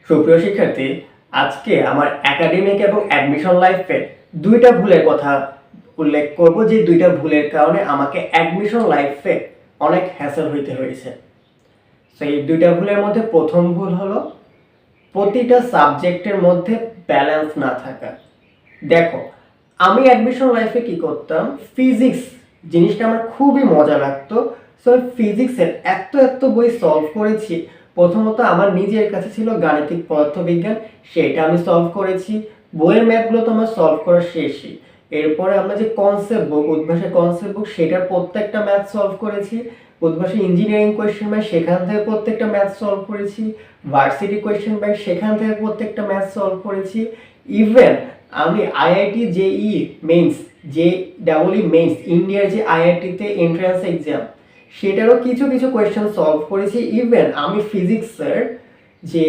সুপ্রিয় শিক্ষার্থী, আজকে আমার একাডেমিক এবং অ্যাডমিশন লাইফে দুইটা ভুলের কথা উল্লেখ করব, যে দুইটা ভুলের কারণে আমাকে অ্যাডমিশন লাইফে অনেক হ্যাসেল হইতে হয়েছে। তো এই দুইটা ভুলের মধ্যে প্রথম ভুল হলো প্রতিটা সাবজেক্টের মধ্যে ব্যালেন্স না থাকা। দেখো, আমি অ্যাডমিশন লাইফে কি করতাম, ফিজিক্স জিনিসটা আমার খুবই মজা লাগতো। সো ফিজিক্সের এত এত বই সলভ করেছি। প্রথমত আমার নিজের কাছে ছিল গাণিতিক পদার্থবিজ্ঞান, সেটা আমি সলভ করেছি। বইয়ের ম্যাথগুলো তো আমার সলভ করা শেষই। এরপরে আমরা যে কনসেপ্ট বুক, উদ্ভাসের কনসেপ্ট বুক, সেটার প্রত্যেকটা ম্যাথ সলভ করেছি। উদ্ভাসের ইঞ্জিনিয়ারিং কোয়েশ্চেন ব্যাংক, সেখান থেকে প্রত্যেকটা ম্যাথ সলভ করেছি। ভার্সিটি কোয়েশ্চেন ব্যাংক, সেখান থেকে প্রত্যেকটা ম্যাথ সলভ করেছি। ইভেন আমি আইআইটি জেই মেন্স, যে ডাবলই মেন্স, ইন্ডিয়ার যে আইআইটিতে এন্ট্রান্স এক্সাম, সেটারও কিছু কিছু কোয়েশ্চেন সলভ করেছি। ইভেন আমি ফিজিক্সের যে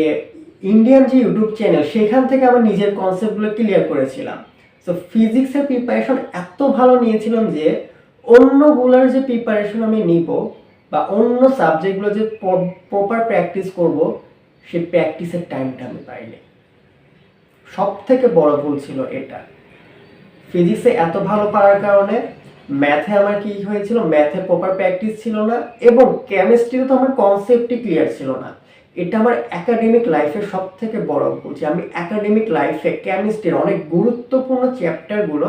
ইন্ডিয়ান যে ইউটিউব চ্যানেল, সেখান থেকে আমার নিজের কনসেপ্টগুলো ক্লিয়ার করেছিলাম। সো ফিজিক্সের প্রিপারেশন এত ভালো নিয়েছিলাম যে অন্যগুলোর যে প্রিপারেশন আমি নিব বা অন্য সাবজেক্টগুলো যে প্রপার প্র্যাকটিস করব, সেই প্র্যাকটিসের টাইমটা আমি পাইনি। সব থেকে বড় ভুল ছিল এটা। ফিজিক্সে এত ভালো পারার কারণে ম্যাথে আমার কি হয়েছিল, ম্যাথে প্রপার প্র্যাকটিস ছিল না, এবং কেমিস্ট্রিতে তো আমার কনসেপ্টই ক্লিয়ার ছিল না। এটা আমার একাডেমিক লাইফের সব থেকে বড় ভুল, যে আমি একাডেমিক লাইফে কেমিস্ট্রির অনেক গুরুত্বপূর্ণ চ্যাপ্টারগুলো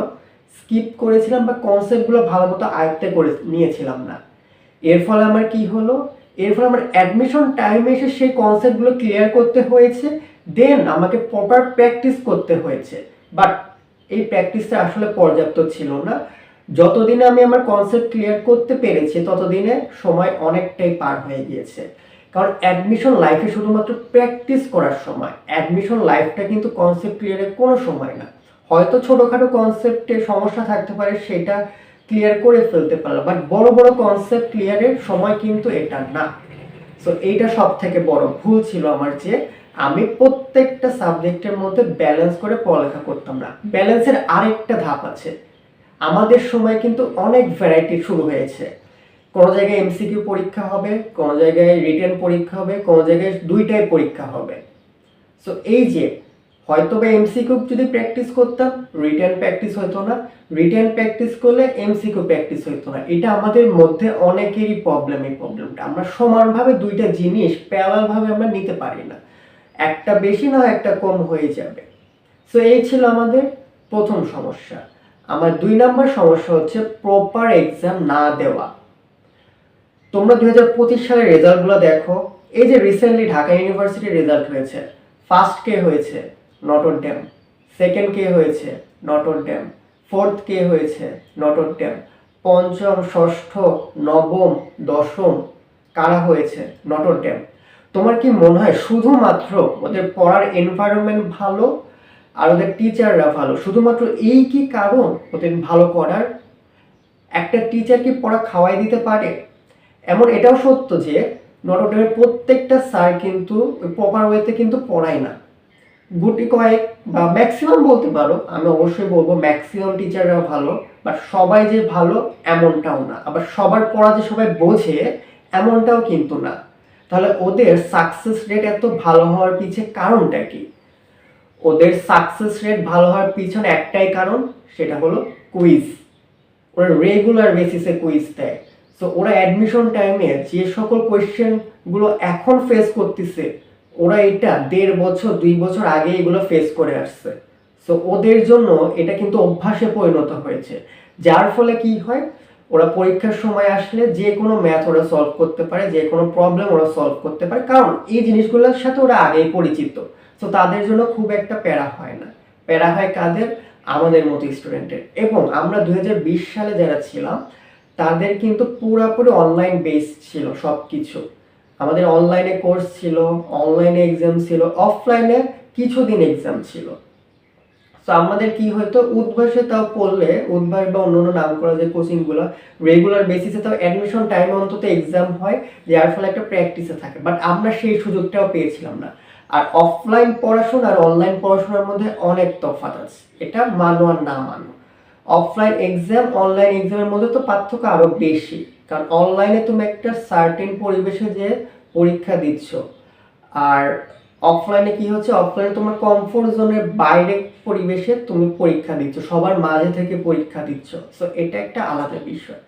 স্কিপ করেছিলাম বা কনসেপ্টগুলো ভালো মতো আয়ত্তে করে নিয়েছিলাম না। এর ফলে আমার কি হলো, এর ফলে আমার অ্যাডমিশন টাইমে এসে সেই কনসেপ্টগুলো ক্লিয়ার করতে হয়েছে, দেন আমাকে প্রপার প্র্যাকটিস করতে হয়েছে। বাট এই প্র্যাকটিসটা আসলে পর্যাপ্ত ছিল না। যতদিনে আমি আমার কনসেপ্ট ক্লিয়ার করতে পেরেছি, ততদিনে সময় অনেকটাই পার হয়ে গিয়েছে। কারণ অ্যাডমিশন লাইফে শুধুমাত্র প্র্যাকটিস করার সময়, অ্যাডমিশন লাইফটা কিন্তু কনসেপ্ট ক্লিয়ারের কোনো সময় না। হয়তো ছোটোখাটো কনসেপ্টে সমস্যা থাকতে পারে, সেটা ক্লিয়ার করে ফেলতে পারলাম, বাট বড় বড় কনসেপ্ট ক্লিয়ারের সময় কিন্তু এটা না। সো এইটা সব থেকে বড় ভুল ছিল আমার, যে আমি প্রত্যেকটা সাবজেক্টের মধ্যে ব্যালেন্স করে পড়ালেখা করতাম না। ব্যালেন্সের আরেকটা ধাপ আছে। আমাদের সময় কিন্তু অনেক ভ্যারাইটি শুরু হয়েছে। কোনো জায়গায় এমসিকিউ পরীক্ষা হবে, কোনো জায়গায় রিটেন পরীক্ষা হবে, কোনো জায়গায় দুইটাই পরীক্ষা হবে। সো এই যে হয়তো বা এমসিকিউ যদি প্র্যাকটিস করতাম, রিটেন প্র্যাকটিস হতো না, রিটেন প্র্যাকটিস করলে এমসিকিউ প্র্যাকটিস হতো না। এটা আমাদের মধ্যে অনেকেরই প্রবলেম। এই প্রবলেমটা আমরা সমানভাবে দুইটা জিনিস প্যারালালভাবে আমরা নিতে পারি না, একটা বেশি না একটা কম হয়ে যাবে। সো এই ছিল আমাদের প্রথম সমস্যা। আমার 2 নাম্বার সমস্যা হচ্ছে প্রপার এক্সাম না দেওয়া। তোমরা 2025 সালের রেজাল্টগুলো দেখো। এই যে রিসেন্টলি ঢাকা ইউনিভার্সিটির রেজাল্ট হয়েছে, ফার্স্ট কে হয়েছে নটর ডেম, সেকেন্ড কে হয়েছে নটর ডেম, ফোর্থ কে হয়েছে নটর ডেম, পঞ্চম, ষষ্ঠ, নবম, দশম কারা হয়েছে নটর ডেম। তোমার কি মনে হয় শুধুমাত্র ওদের পড়ার এনভায়রনমেন্ট ভালো আর ওদের টিচাররা ভালো, শুধুমাত্র এই কি কারণ ওদের ভালো করার? একটা টিচার কি পড়া খাওয়াই দিতে পারে? এমন এটাও সত্য যে নটর ডেমের প্রত্যেকটা স্যার কিন্তু প্রপার ওয়েতে কিন্তু পড়ায় না। গুটি কয়েক বা ম্যাক্সিমাম বলতে পারো, আমি অবশ্যই বলবো ম্যাক্সিমাম টিচাররা ভালো, বাট সবাই যে ভালো এমনটাও না। আবার সবার পড়া যে সবাই বোঝে এমনটাও কিন্তু না। তাহলে ওদের সাকসেস রেট এত ভালো হওয়ার পিছে কারণটা কি? ওদের সাকসেস রেট ভালো হওয়ার পিছনে একটাই কারণ, সেটা হলো কুইজ। ওরা রেগুলার বেসিসে কুইজ দেয়। সো ওরা অ্যাডমিশন টাইমে যে সকল কোয়েশ্চেনগুলো এখন ফেস করতেছে, ওরা এটা 1.5 বছর 2 বছর আগে এগুলো ফেস করে আসছে। সো ওদের জন্য এটা কিন্তু অভ্যাসে পরিণত হয়েছে, যার ফলে কি হয়, ওরা পরীক্ষার সময় আসলে যে কোনো ম্যাথ ওরা সলভ করতে পারে, যে কোনো প্রবলেম ওরা সলভ করতে পারে, কারণ এই জিনিসগুলোর সাথে ওরা আগেই পরিচিত। সো তাদের জন্য খুব একটা প্যারা হয় না। প্যারা হয় কাদের? আমাদের মতো স্টুডেন্টের। এবং আমরা 2020 সালে যারা ছিলাম, তাদের কিন্তু পুরোপুরি অনলাইন বেস ছিল সব কিছু। আমাদের অনলাইনে কোর্স ছিল, অনলাইনে এক্সাম ছিল, অফলাইনে কিছুদিন এক্সাম ছিল। তো আমাদের কি হতো, উদ্ভাসে তাও পড়লে, উদ্ভাস বা অন্যান্য নাম করা যে কোচিংগুলো রেগুলার বেসিসে তাও অ্যাডমিশন টাইমে অন্তত এক্সাম হয়, যার ফলে একটা প্র্যাকটিসে থাকে। বাট আমরা সেই সুযোগটাও পেয়েছিলাম না। আর অফলাইন পড়াশোনা আর অনলাইন পড়াশোনার মধ্যে অনেক তফাৎ আছে, এটা মানো আর না মানো। অফলাইন এক্সাম অনলাইন এক্সামের মধ্যে তো পার্থক্য আরো বেশি, কারণ অনলাইনে তুমি একটা সার্টেন পরিবেশে যে পরীক্ষা দিচ্ছ, আর অফলাইনে কি হচ্ছে, অফলাইনে তোমার কমফোর্ট জোনের বাইরে পরিবেশে তুমি পরীক্ষা দিচ্ছ, সবার মাঝে থেকে পরীক্ষা দিচ্ছ। সো এটা একটা আলাদা বিষয়।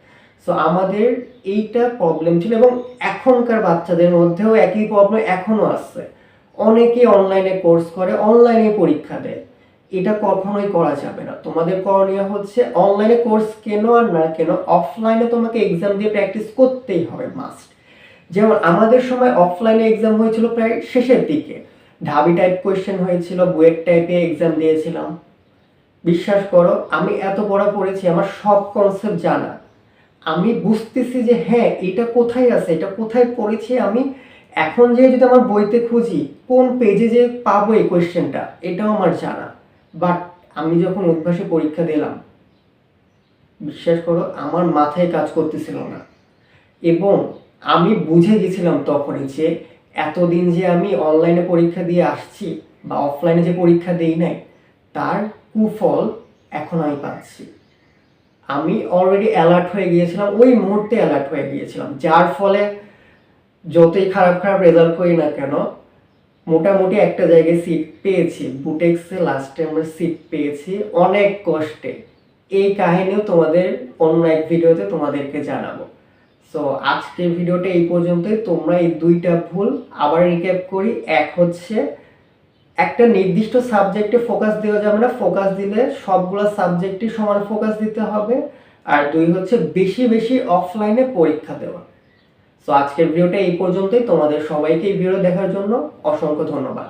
সো আমাদের এইটা প্রবলেম ছিল, এবং এখনকার বাচ্চাদের মধ্যেও একই প্রবলেম এখনো আছে। অনেকে অনলাইনে কোর্স করে, অনলাইনে পরীক্ষা দেয়। এটা কখনোই করা যাবে না। তোমাদের করণীয় হচ্ছে অনলাইনে কোর্স কেন আর না কেন, অফলাইনে তোমাকে এক্সাম দিয়ে প্র্যাকটিস করতেই হবে, মাস্ট। যেমন আমাদের সময় অফলাইনে এক্সাম হয়েছিল প্রায় শেষের দিকে, ঢাবি টাইপ কোয়েশ্চেন হয়েছিল, বুয়েট টাইপে এক্সাম দিয়েছিলাম। বিশ্বাস করো, আমি এত পড়া পড়েছি, আমার সব কনসেপ্ট জানা। আমি বুঝতেছি যে হ্যাঁ এটা কোথায় আছে, এটা কোথায় পড়েছি আমি। এখন যে যদি আমার বইতে খুঁজি কোন পেজে যে পাবো এই কোয়েশ্চেনটা, এটাও আমার জানা। বাট আমি যখন উদ্ভাসে পরীক্ষা দিলাম, বিশ্বাস করো আমার মাথায় কাজ করতেছিল না। এবং আমি বুঝে গেছিলাম তখনই যে এতদিন যে আমি অনলাইনে পরীক্ষা দিয়ে আসছি বা অফলাইনে যে পরীক্ষা দেই নাই, তার কুফল এখন আমি পাচ্ছি। আমি অলরেডি অ্যালার্ট হয়ে গিয়েছিলাম, ওই মুহূর্তে অ্যালার্ট হয়ে গিয়েছিলাম, যার ফলে যতই খারাপ খারাপ রেজাল্ট করি না কেন, মোটামুটি একটা জায়গায় সিট পেয়েছি। বুটেক্সে লাস্টে আমরা সিট পেয়েছি অনেক কষ্টে। এই কাহিনীও তোমাদের অন্য এক ভিডিওতে তোমাদেরকে জানাবো। সো আজকের ভিডিওটা এই পর্যন্তই। তোমরা এই দুইটা ভুল আবার রিক্যাপ করি। এক হচ্ছে একটা নির্দিষ্ট সাবজেক্টে ফোকাস দেওয়া যাবে না, ফোকাস দিলে সবগুলো সাবজেক্টে সমান ফোকাস দিতে হবে। আর দুই হচ্ছে বেশি বেশি অফলাইনে পরীক্ষা দেওয়া। সো আজকের ভিডিওটা এই পর্যন্তই। তোমাদের সবাইকে এই ভিডিও দেখার জন্য অসংখ্য ধন্যবাদ।